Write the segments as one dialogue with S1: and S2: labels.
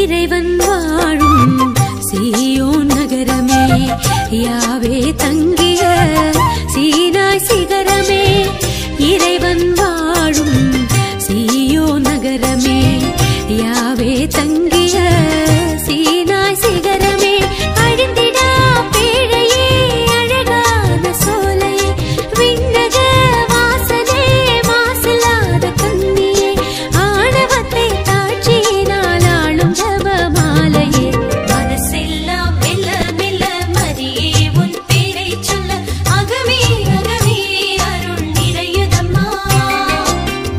S1: இறைவன் வாழும் சீயோன் நகரமே, யாவே தங்கிய சீனாய் சிகரமே. இறைவன் வாழும் சீயோன் நகரமே, யாவே தங்கிய சீனாய் சிகரமே. அழிந்திடா பேழையே, அழகான சோலையே, விண்ணக வாசலே, மாசில்லாத கண்ணியே, ஆணவத்தை தாட்சியினால் ஆளும் ஜபமாலையே. மனசெல்லாம் மெல்ல மெல்ல மரியே உன் பேரை சொல்ல, அகமே அகமே அருள் நிறையுதம்மா.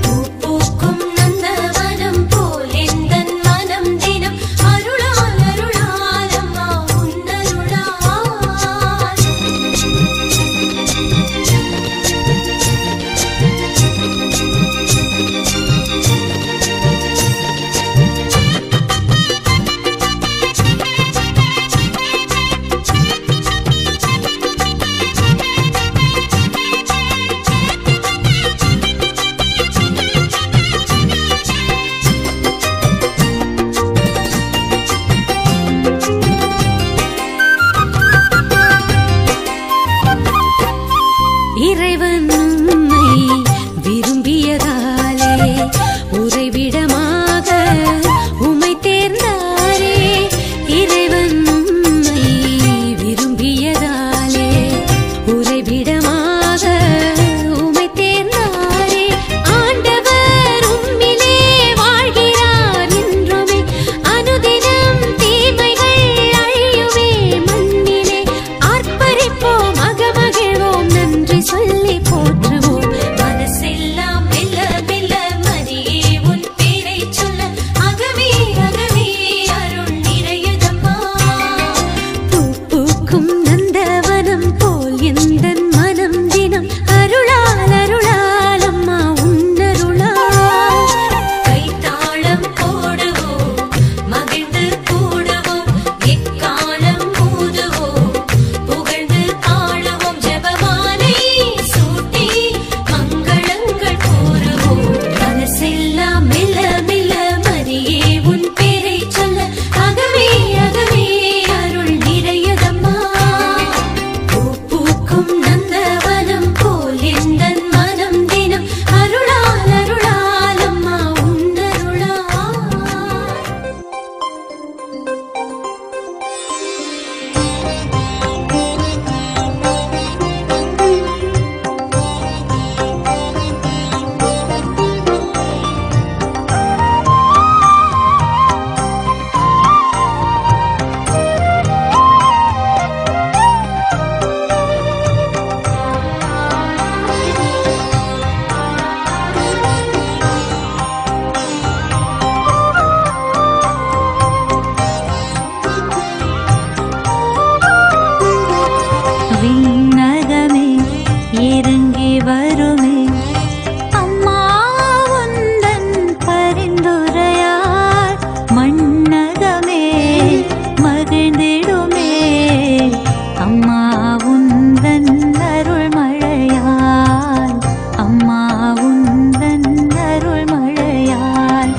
S1: பூ பூக்கும் நந்தவனம் போல் எந்தன் மனம் தினம் அருளால் அருளால் அம்மா உன்னருளால். இறைவன் உம்மை விரும்பியதாலே, உறைவிடமாக உம்மை தேர்ந்தாரே. இறைவன் உம்மை விரும்பியதாலே, உறைவிடமாக உம்மை தேர்ந்தாரே. ஆண்டவர் உம்மிலே வாழ்கிறார் என்றுமே, அனுதினம் தீமைகள் அழியுமே மண்ணிலே. ஆர்ப்பரிப்போம் அகமகிழ்வோம், நன்றி சொல்லி போற்றுவோம். மனசெல்லாம் மெல்ல மெல்ல மரியே உன் பேரை சொல்ல, அகமே அகமே அருள் நிறையுதம்மா. பூ பூக்கும் நந்தவனம் போல் எந்தன் மனம் தினம் அருளால் அருளால் அம்மா உன்னருளால். கைத்தாளம் போடுவோம், மகிழ்ந்து கூடுவோம், எக்காலம் ஊதுவோம், புகழ்ந்து பாடுவோம், ஜெபமாலை சூட்டி மங்களங்கள் கூறுவோம். மனசெல்லாம் மெல்ல மெல்ல மரியே உன் பேரை சொல்ல, அகமே அகமே அருள் நிறையுதம்மா. பூ பூக்கும் நந்தவனம் போல் எந்தன் மனம் தினம் அருளால் அருளால் அம்மா உன்னருளால். விண்ணகமே இறங்கி வருமே, அம்மா உந்தன் பரிந்துரையால் மண்ணகமே மகிழ்ந்திடுமே. அம்மா உந்தன் அருள் மழையால், அம்மா உந்தன் அருள் மழையால்.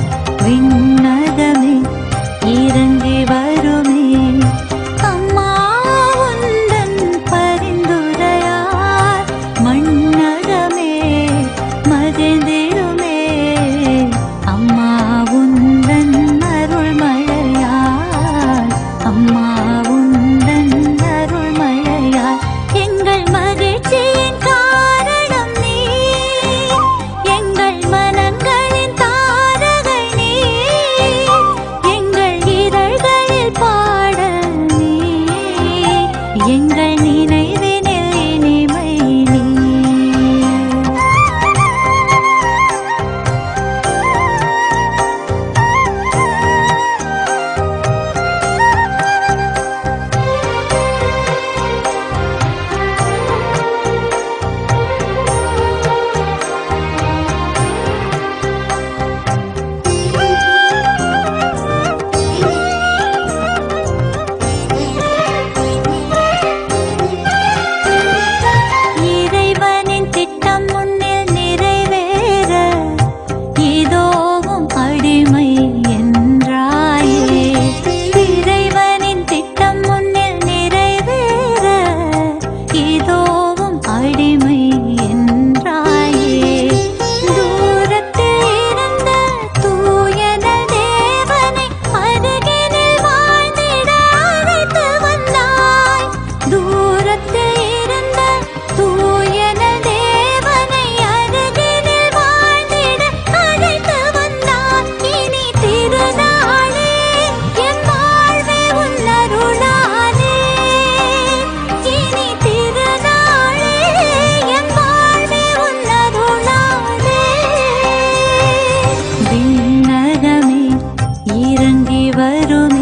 S1: விண்ணகமே இறங்கி வருமே, அம்மா உந்தன் பரிந்துரையால் மண்ணகமே மகிழ்ந்திடுமே. அம்மா உந்தன் அருள் மழையால், அம்மா உந்தன் அருள் மழையால். எங்கள் மகிழ்ச்சியின் காரணம் நீ, எங்கள் மனங்களின் தாரகை நீ, எங்கள் இதழ் வருமே